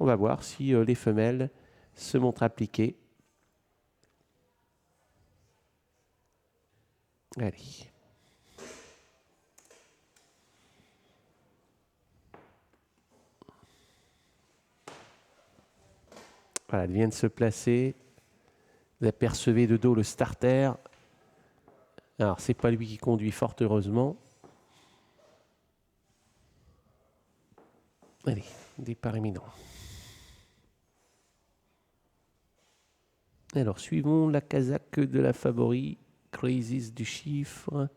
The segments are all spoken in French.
On va voir si les femelles se montrent appliquées. Allez. Voilà, elle vient de se placer. Vous apercevez de dos le starter. Alors, c'est pas lui qui conduit, fort heureusement. Allez, départ imminent. Alors, suivons la casaque de la favori, Crisis du chiffre.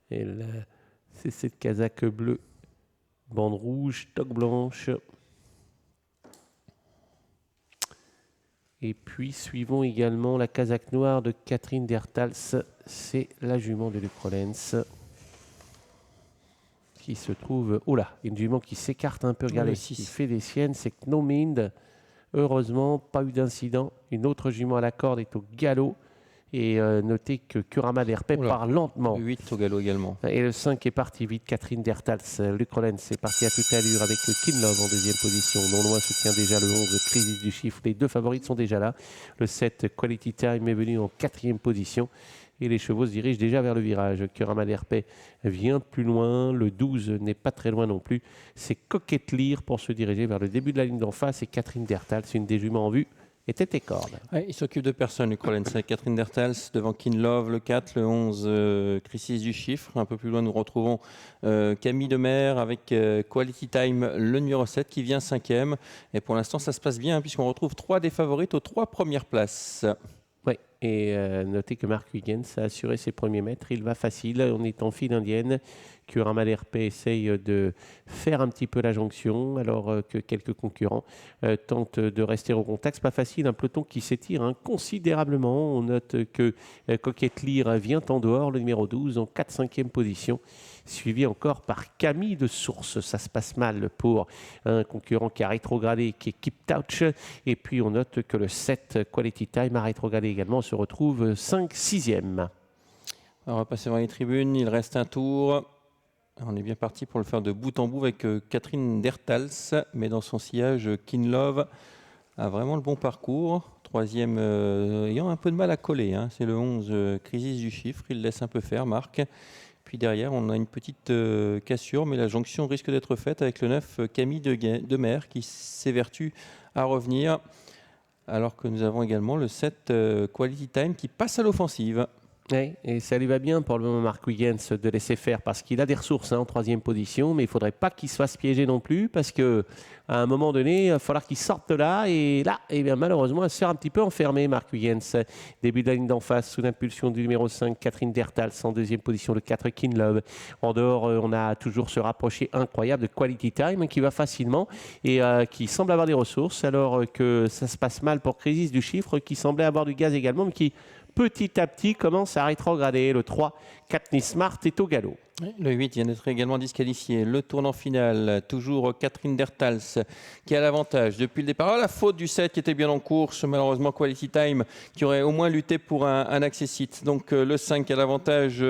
C'est cette casaque bleue, bande rouge, toque blanche. Et puis, suivons également la casaque noire de Catherine Dertals. C'est la jument de Luc Rollens qui se trouve... Oh là, une jument qui s'écarte un peu. Regardez, qui fait des siennes. C'est Knomind. Heureusement, pas eu d'incident. Une autre jument à la corde est au galop. Et notez que Kurama d'Herpé part lentement. 8 au galop également. Et le 5 est parti vite. Catherine Dertals. Luc Rollens est parti à toute allure avec Kinlove en deuxième position. Non loin soutient déjà le 11, Crisis du chiffre. Les deux favorites sont déjà là. Le 7, Quality Time, est venu en quatrième position. Et les chevaux se dirigent déjà vers le virage. Kurama d'Herpé vient plus loin. Le 12 n'est pas très loin non plus. C'est Coquette Lyre pour se diriger vers le début de la ligne d'en face. Et Catherine Dertals, une des juments en vue, était tes cordes. Ouais, il s'occupe de personne, Luc Rollens. Catherine Dertals devant Kinlove, le 4, le 11, Crisis du chiffre. Un peu plus loin, nous retrouvons Camille Demers avec Quality Time, le numéro 7, qui vient 5e. Et pour l'instant, ça se passe bien, puisqu'on retrouve 3 des favorites aux 3 premières places. Oui, et notez que Mark Huygens a assuré ses premiers mètres. Il va facile, on est en file indienne. Kurama d'Herpé essaye de faire un petit peu la jonction, alors que quelques concurrents tentent de rester au contact. C'est pas facile, un peloton qui s'étire considérablement. On note que Coquette Lyre vient en dehors, le numéro 12, en 4-5e position, suivi encore par Camille de Source. Ça se passe mal pour un concurrent qui a rétrogradé, qui est Keep Touch. Et puis on note que le 7, Quality Time, a rétrogradé également, se retrouve 5-6e. On va passer dans les tribunes, il reste un tour. On est bien parti pour le faire de bout en bout avec Catherine Dertals, mais dans son sillage, Kinlove a vraiment le bon parcours. Troisième, ayant un peu de mal à coller. C'est le 11, Crisis du chiffre. Il laisse un peu faire, Marc. Puis derrière, on a une petite cassure, mais la jonction risque d'être faite avec le 9, Camille Demers, qui s'évertue à revenir. Alors que nous avons également le 7, Quality Time, qui passe à l'offensive. Oui, et ça lui va bien pour le moment, Mark Huygens, de laisser faire, parce qu'il a des ressources en troisième position, mais il ne faudrait pas qu'il se fasse piéger non plus, parce qu'à un moment donné, il va falloir qu'il sorte de là, et là, eh bien, malheureusement, elle se fait un petit peu enfermer, Mark Huygens. Début de la ligne d'en face, sous l'impulsion du numéro 5, Catherine Dertals, en deuxième position, le 4, Kinlove. En dehors, on a toujours ce rapproché incroyable de Quality Time, qui va facilement, et qui semble avoir des ressources, alors que ça se passe mal pour Crisis du chiffre, qui semblait avoir du gaz également, mais qui petit à petit commence à rétrograder. Le 3, Katniss Smart, est au galop. Le 8 vient d'être également disqualifié. Le tournant final, toujours Catherine Dertals qui a l'avantage depuis le départ. La faute du 7 qui était bien en course, malheureusement Quality Time qui aurait au moins lutté pour un accessite. Donc le 5 a l'avantage,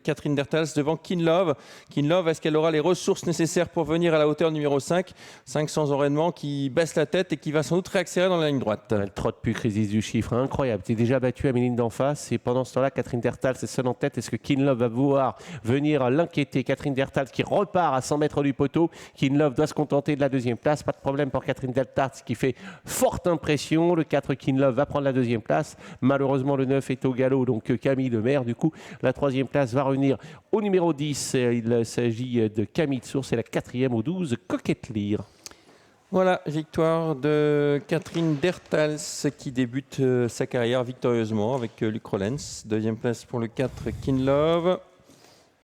Catherine Dertals devant Kinlove. Kinlove, est-ce qu'elle aura les ressources nécessaires pour venir à la hauteur numéro 5 sans enraînement, qui baisse la tête et qui va sans doute réaccélérer dans la ligne droite. Elle trotte plus, Crisis du chiffre, incroyable. Tu es déjà battu à mes lignes d'en face et pendant ce temps-là, Catherine Dertals est seule en tête. Est-ce que Kinlove va pouvoir venir l'inquiéter? Catherine Dertals qui repart à 100 mètres du poteau. Kinlove doit se contenter de la deuxième place. Pas de problème pour Catherine Dertals qui fait forte impression. Le 4, Kinlove, va prendre la deuxième place. Malheureusement, le 9 est au galop, donc Camille Demers. Du coup, la troisième place va revenir au numéro 10. Il s'agit de Camille de Source et la quatrième au 12, Coquette Lyre. Voilà, victoire de Catherine Dertals qui débute sa carrière victorieusement avec Luc Rollens. Deuxième place pour le 4, Kinlove.